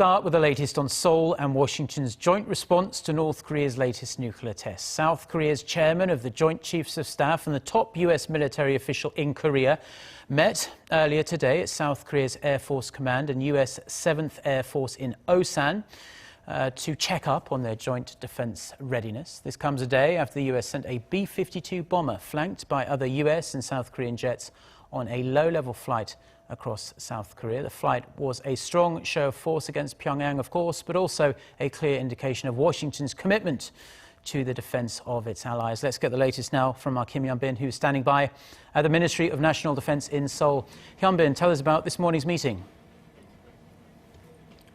start with the latest on Seoul and Washington's joint response to North Korea's latest nuclear tests. South Korea's chairman of the Joint Chiefs of Staff and the top U.S. military official in Korea met earlier today at South Korea's Air Force Command and U.S. 7th Air Force in Osan to check up on their joint defense readiness. This comes a day after the U.S. sent a B-52 bomber flanked by other U.S. and South Korean jets on a low-level flight across South Korea. The flight was a strong show of force against Pyongyang, of course, but also a clear indication of Washington's commitment to the defense of its allies. Let's get the latest now from our Kim Hyun, who's standing by at the Ministry of National Defense in Seoul. Hyun, tell us about this morning's meeting.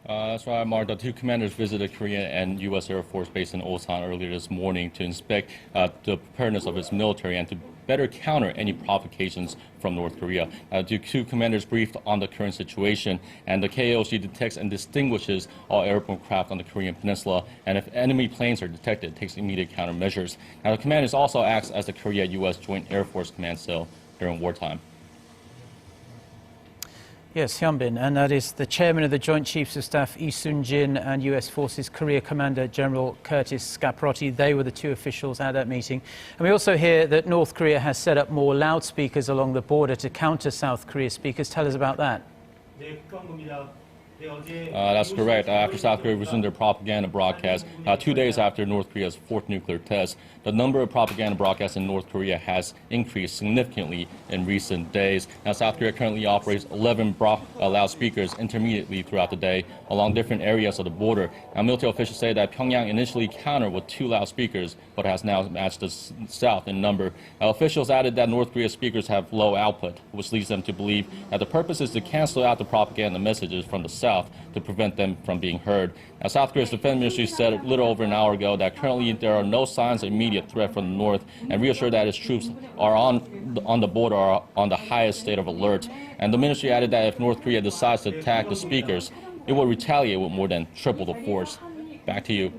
That's right, Mark. The two commanders visited Korean and U.S. Air Force Base in Osan earlier this morning to inspect the preparedness of its military and to better counter any provocations from North Korea. The two commanders briefed on the current situation, and the KAOC detects and distinguishes all airborne craft on the Korean peninsula, and if enemy planes are detected, it takes immediate countermeasures. Now, the commanders also acts as the Korea-U.S. Joint Air Force Command Cell during wartime. Yes, Hyun-bin, and that is the chairman of the Joint Chiefs of Staff, Lee Soon-jin, and U.S. Forces Korea Commander General Curtis Scaparotti. They were the two officials at that meeting. And we also hear that North Korea has set up more loudspeakers along the border to counter South Korea's speakers. Tell us about that. That's correct. After South Korea resumed their propaganda broadcast, 2 days after North Korea's fourth nuclear test, the number of propaganda broadcasts in North Korea has increased significantly in recent days. Now, South Korea currently operates 11 loudspeakers intermittently throughout the day along different areas of the border. Now, military officials say that Pyongyang initially countered with 2 loudspeakers, but has now matched the South in number. Officials added that North Korea's speakers have low output, which leads them to believe that the purpose is to cancel out the propaganda messages from the South to prevent them from being heard. Now, South Korea's defense ministry said a little over an hour ago that currently there are no signs of immediate threat from the north, and reassured that its troops are on the border are on the highest state of alert. And the ministry added that if North Korea decides to attack the speakers, it will retaliate with more than triple the force. Back to you.